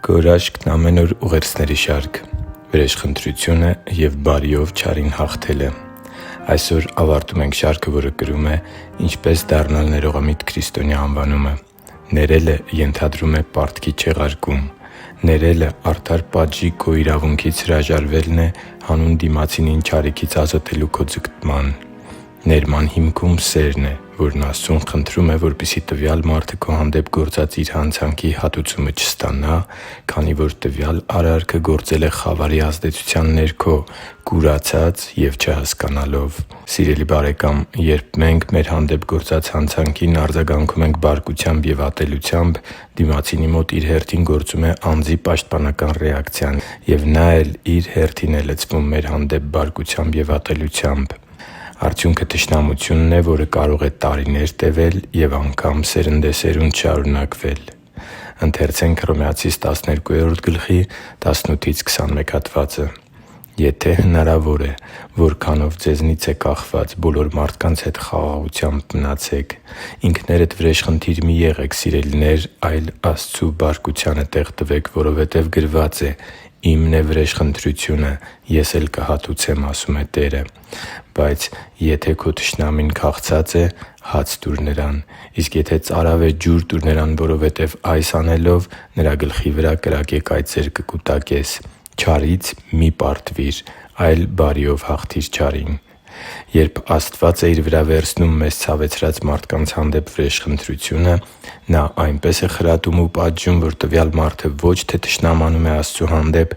Գորաշկն ամեն օր ուղերձների շարք։ Վրեժխնդրությունը և բարիով չարին հաղթելը։ Այսօր ավարտում ենք շարքը, որը կրում է «Ինչպես դառնալ ներողամիտ քրիստոնյա» անվանումը։ Ներելը ենթադրում է պարտքի չեղարկում։ Ներելը արդար պատժի քո իրավունքից հրաժարվելն է հանուն դիմացինին չարիքից ազատելու քո ձգտման։ Ներման հիմքում սերն է, որն Աստծուն խնդրում է, որպեսզի տվյալ մարդը քո հանդեպ գործած իր հանցանքի հատուցումը չստանա, քանի որ տվյալ արարքը գործել է խավարի ազդեցության ներքո՝ կուրացած և չհասկանալով։ Սիրելի՛ բարեկամ, երբ մենք մեր հանդեպ գործած հանցանքին արձագանքում ենք բարկությամբ և ատելությամբ, դիմացինի մոտ իր հերթին գործում է անձի պաշտպանական ռեակցիան, և նա էլ իր հերթին է լցվում մեր հանդեպ բարկությամբ և ատելությամբ։ Արդյունքը թշնամությունն է, որը կարող է տարիներ տևել և անգամ սերնդեսերունդ շարունակվել։ «Եթե հնարավոր է, որքանով ձեզնից է կախված, բոլոր մարդկանց հետ խաղաղությամբ մնացեք։ Ինքներդ վրեժխնդիր մի եղեք, սիրելիներ, այլ Աստծու բարկությանը տեղ տվեք, որովհետև գրված է. «Իմն է վրեժխնդրությունը, ես էլ կհատուցեմ», ասում է Տերը։ Բայց եթե քո թշնամին քաղցած է, հաց տուր նրան, իսկ եթե ծարավ է, ջուր տուր նրան, որովհետև այս անելով նրա գլխի վրա կրակե կայծեր կկուտակես։ Չարից մի՛ պարտվիր, այլ բարիով հաղթի՛ր չարին» (Հռոմեացիս 10:2-3)։ Երբ Աստված է Իր վրա վերցնում մեզ ցավեցրած մարդկանց հանդեպ վրեժխնդրությունը, Նա այնպես է խրատում ու պատժում, որ տվյալ մարդը ոչ թե թշնամանում է Աստծու հանդեպ,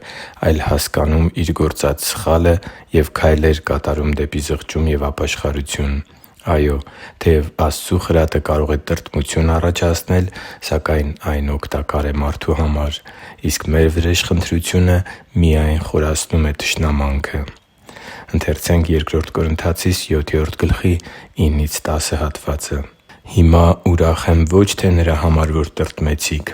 այլ հասկանում իր գործած սխալը և քայլեր կատարում դեպի զղջում և ապաշխարություն։ Այո՛, թեև Աստծու խրատը կարող է տրտմություն առաջացնել, սակայն այն օգտակար է մարդու համար, իսկ մեր վրեժխնդրությունը միայն խորացնում է թշնամանքը։ «Հիմա ուրախ եմ ոչ թե նրա համար, որ տրտմեցիք,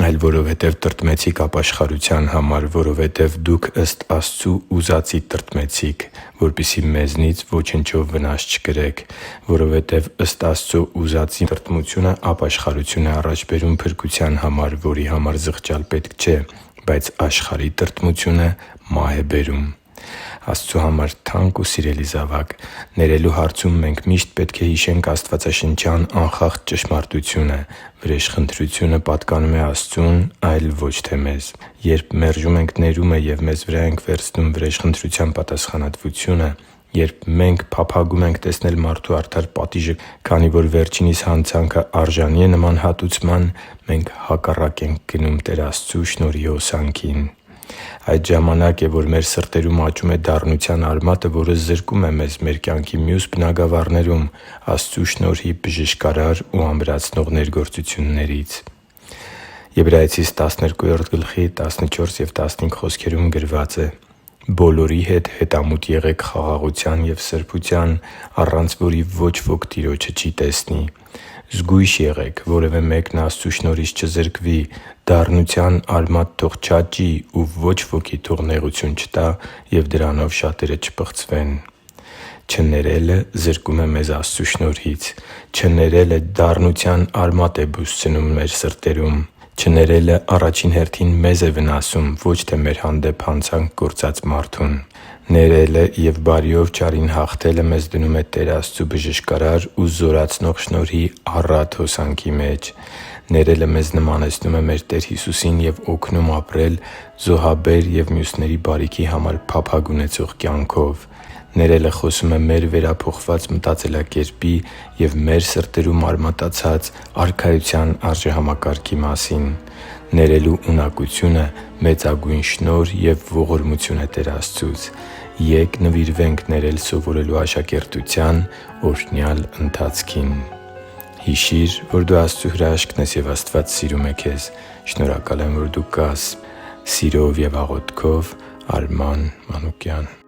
այլ որովհետև տրտմեցիք ապաշխարության համար, որովհետև դուք ըստ Աստծու ուզածի տրտմեցիք, որպեսզի մեզնից ոչնչով վնաս չկրեք։ Որովհետև ըստ Աստծու ուզածի տրտմությունը ապաշխարություն է առաջ բերում փրկության համար, որի համար զղջալ պետք չէ, բայց աշխարհի տրտմությունը մահ է բերում» (Բ Կորնթացիս 7․9-11)։ Աստծու համար թանկ ու սիրելի՛ զավակ, ներելու հարցում մենք միշտ պետք է հիշենք աստվածաշնչյան անխախտ ճշմարտությունը՝ վրեժխնդրությունը պատկանում է Աստծուն, այլ ոչ թե մեզ։ Երբ մերժում ենք ներումը և մեզ վրա ենք վերցնում վրեժխնդրության պատասխանատվությունը, երբ մենք փափագում ենք տեսնել մարդու արդար պատիժը, քանի որ վերջինիս հանցանքը արժանի է նման հատուցման, մենք հակառակ ենք գնում Տեր Աստծու շնորհի հոսանքին։ Այդ ժամանակ է, որ մեր սրտերում աճում է դառնության արմատը, որը զրկում է մեզ մեր կյանքի մյուս բնագավառներում Աստծու շնորհի բժշկարար ու ամրացնող ներգործություններից։ Եբրայեցիս 12:14-15 խոսքերում գրված է. «Բոլորի հետ հետամուտ եղեք խաղաղության և սրբության, առանց որի ոչ ոք Տիրոջը չի տեսնի։ Զգույշ եղեք, որևէ մեկն Աստծու շնորհից չզրկվի։ Դառնության արմատ թող չաճի, ու ոչ ոքի թող նեղություն չտա, և դրանով շատերը չպղծվեն» Չներելը զրկում է մեզ Աստծու շնորհից։ Չներելը դառնության արմատ է բուժցնում մեր սրտերում։ Չներելը առաջին հերթին մեզ է վնասում, ոչ թե մեր հանդեպ հանցանք գործած մարդուն։ Ներելը և բարիով չարին հաղթելը մեզ դնում է Տեր Աստծու բժշկարար ու զորացնող շնորհի առատ հոսանքի մեջ։ Ներելը մեզ նմանեցնում է մեր Տեր Հիսուսին և օգնում ապրել զոհաբեր և մյուսների բարիքի համար փափագ ունեցող կյանքով։ Ներելը խոսում է մեր վերափոխված մտածելակերպի և մեր սրտերում արմատացած Արքայության արժեհամակարգի մասին։ Ներելու ունակությունը մեծագույն շնորհ և ողորմություն է Տեր Աստծուց։ Ե՛կ նվիրվենք ներել սովորելու աշակերտության օրհնյալ ընթացքին։ Հիշի՛ր, որ դու Աստծո հրաշքն ես, և Աստված սիրում է քեզ։ Շնորհակալ եմ, որ դու կա՛ս։ Սիրով և աղոթքով, Արման Մանուկյան։